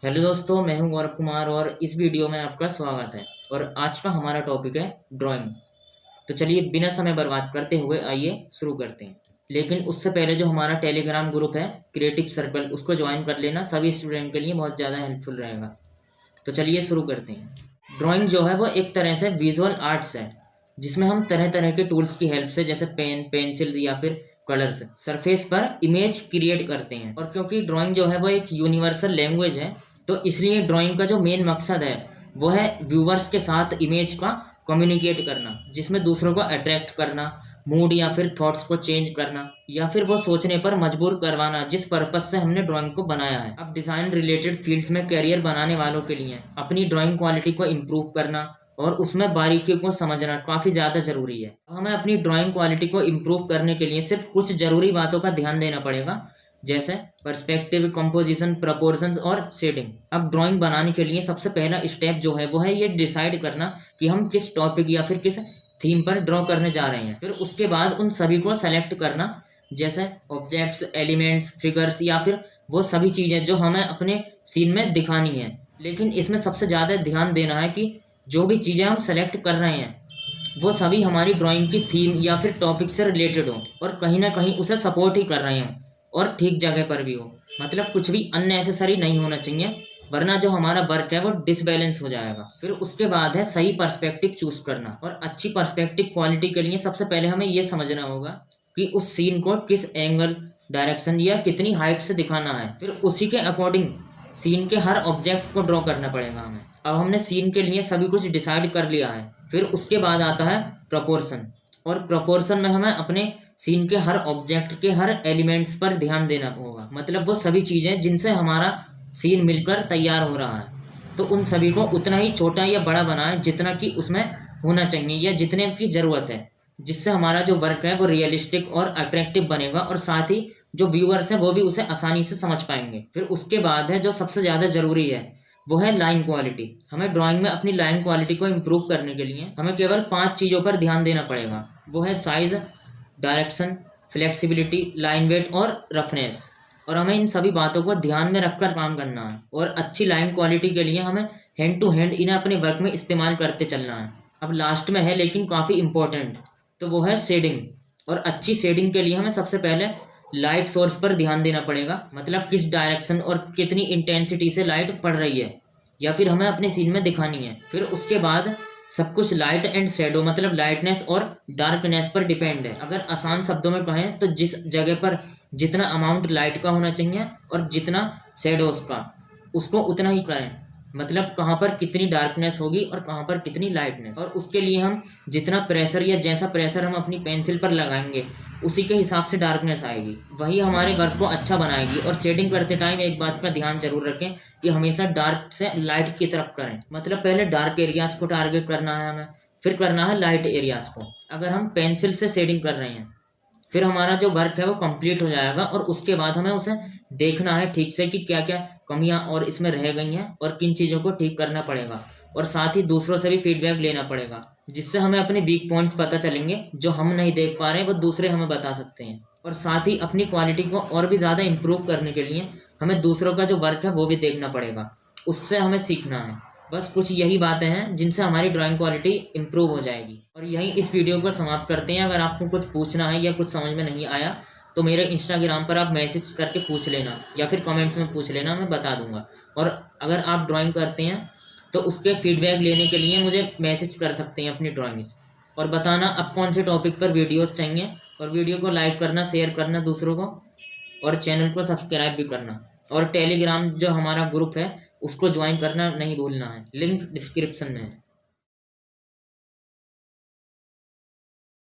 Hello दोस्तों, मैं हूं गौरव कुमार और इस वीडियो में आपका स्वागत है। और आज का हमारा टॉपिक है ड्राइंग। तो चलिए बिना समय बर्बाद करते हुए आइए शुरू करते हैं। लेकिन उससे पहले जो हमारा टेलीग्राम ग्रुप है क्रिएटिव सर्कल, उसको ज्वाइन कर लेना, सभी स्टूडेंट के लिए बहुत ज़्यादा हेल्पफुल रहेगा। तो चलिए शुरू करते हैं। ड्राइंग जो है वो एक तरह से विजुअल आर्ट्स है, जिसमें हम तरह तरह के टूल्स की हेल्प से, जैसे पेन, पेंसिल या फिर कलर्स, सरफेस पर इमेज क्रिएट करते हैं। और क्योंकि ड्राइंग जो है वो एक यूनिवर्सल लैंग्वेज है, तो इसलिए ड्राइंग का जो मेन मकसद है वो है व्यूवर्स के साथ इमेज का कम्युनिकेट करना, जिसमें दूसरों को अट्रैक्ट करना, मूड या फिर थॉट्स को चेंज करना या फिर वो सोचने पर मजबूर करवाना, जिस पर्पज से हमने ड्राइंग को बनाया है। अब डिज़ाइन रिलेटेड फील्ड्स में करियर बनाने वालों के लिए अपनी ड्राइंग क्वालिटी को इम्प्रूव करना और उसमें बारीकियों को समझना काफ़ी ज़्यादा ज़रूरी है। हमें अपनी ड्राइंग क्वालिटी को इम्प्रूव करने के लिए सिर्फ कुछ ज़रूरी बातों का ध्यान देना पड़ेगा, जैसे पर्सपेक्टिव, कंपोजिशन, प्रपोर्शंस और शेडिंग। अब ड्राइंग बनाने के लिए सबसे पहला स्टेप जो है वो है ये डिसाइड करना कि हम किस टॉपिक या फिर किस थीम पर ड्रॉ करने जा रहे हैं। फिर उसके बाद उन सभी को सेलेक्ट करना, जैसे ऑब्जेक्ट्स, एलिमेंट्स, फिगर्स या फिर वो सभी चीज़ें जो हमें अपने सीन में दिखानी है। लेकिन इसमें सबसे ज़्यादा ध्यान देना है कि जो भी चीज़ें हम सेलेक्ट कर रहे हैं वो सभी हमारी ड्राइंग की थीम या फिर टॉपिक से रिलेटेड हो और कहीं ना कहीं उसे सपोर्ट ही कर रहे हों और ठीक जगह पर भी हो। मतलब कुछ भी अननेसेसरी नहीं होना चाहिए, वरना जो हमारा वर्क है वो डिसबैलेंस हो जाएगा। फिर उसके बाद है सही पर्सपेक्टिव चूज करना। और अच्छी पर्सपेक्टिव क्वालिटी के लिए सबसे पहले हमें ये समझना होगा कि उस सीन को किस एंगल, डायरेक्शन या कितनी हाइट से दिखाना है। फिर उसी के अकॉर्डिंग सीन के हर ऑब्जेक्ट को ड्रॉ करना पड़ेगा हमें। अब हमने सीन के लिए सभी कुछ डिसाइड कर लिया है। फिर उसके बाद आता है प्रपोर्शन। और प्रपोर्शन में हमें अपने सीन के हर ऑब्जेक्ट के हर एलिमेंट्स पर ध्यान देना होगा। मतलब वो सभी चीज़ें जिनसे हमारा सीन मिलकर तैयार हो रहा है, तो उन सभी को उतना ही छोटा या बड़ा बनाएं जितना कि उसमें होना चाहिए या जितने की ज़रूरत है, जिससे हमारा जो वर्क है वो रियलिस्टिक और अट्रैक्टिव बनेगा और साथ ही जो व्यूअर्स हैं वो भी उसे आसानी से समझ पाएंगे। फिर उसके बाद है जो सबसे ज़्यादा ज़रूरी है, वो है लाइन क्वालिटी। हमें ड्राइंग में अपनी लाइन क्वालिटी को इम्प्रूव करने के लिए हमें केवल 5 चीज़ों पर ध्यान देना पड़ेगा। वो है size, direction, flexibility, line weight और रफनेस। और हमें इन सभी बातों को ध्यान में रखकर काम करना है। और अच्छी लाइन क्वालिटी के लिए हमें हैंड टू हैंड इन्हें अपने वर्क में इस्तेमाल करते चलना है। अब लास्ट में है लेकिन काफ़ी इम्पोर्टेंट, तो वो है शेडिंग। और अच्छी शेडिंग के लिए हमें सबसे पहले लाइट सोर्स पर ध्यान देना पड़ेगा। मतलब किस डायरेक्शन और कितनी इंटेंसिटी से लाइट पड़ रही है या फिर हमें अपने सीन में दिखानी है। फिर उसके बाद सब कुछ लाइट एंड शेडो, मतलब लाइटनेस और डार्कनेस पर डिपेंड है। अगर आसान शब्दों में कहें तो जिस जगह पर जितना अमाउंट लाइट का होना चाहिए और जितना शेडोज का, उसको उतना ही करें। मतलब कहाँ पर कितनी डार्कनेस होगी और कहाँ पर कितनी लाइटनेस। और उसके लिए हम जितना प्रेशर या जैसा प्रेशर हम अपनी पेंसिल पर लगाएंगे उसी के हिसाब से डार्कनेस आएगी, वही हमारे वर्क को अच्छा बनाएगी। और शेडिंग करते टाइम एक बात का ध्यान जरूर रखें कि हमेशा डार्क से लाइट की तरफ करें। मतलब पहले डार्क एरियाज को टारगेट करना है हमें, फिर करना है लाइट एरियाज को। अगर हम पेंसिल से शेडिंग कर रहे हैं फिर हमारा जो वर्क है वो कंप्लीट हो जाएगा और उसके बाद हमें उसे देखना है ठीक से कि क्या क्या कमियां और इसमें रह गई हैं और किन चीज़ों को ठीक करना पड़ेगा। और साथ ही दूसरों से भी फीडबैक लेना पड़ेगा, जिससे हमें अपने वीक पॉइंट्स पता चलेंगे, जो हम नहीं देख पा रहे हैं वो दूसरे हमें बता सकते हैं। और साथ ही अपनी क्वालिटी को और भी ज़्यादा इम्प्रूव करने के लिए हमें दूसरों का जो वर्क है वो भी देखना पड़ेगा, उससे हमें सीखना है। बस कुछ यही बातें हैं जिनसे हमारी ड्राइंग क्वालिटी इंप्रूव हो जाएगी। और यहीं इस वीडियो को समाप्त करते हैं। अगर आपको कुछ पूछना है या कुछ समझ में नहीं आया तो मेरे इंस्टाग्राम पर आप मैसेज करके पूछ लेना या फिर कमेंट्स में पूछ लेना, मैं बता दूंगा। और अगर आप ड्राइंग करते हैं तो उसके फीडबैक लेने के लिए मुझे मैसेज कर सकते हैं अपनी ड्राइंग्स, और बताना अब कौन से टॉपिक पर वीडियोज़ चाहिए। और वीडियो को लाइक करना, शेयर करना दूसरों को, और चैनल को सब्सक्राइब भी करना। और टेलीग्राम जो हमारा ग्रुप है उसको ज्वाइन करना नहीं भूलना है, लिंक डिस्क्रिप्शन में है।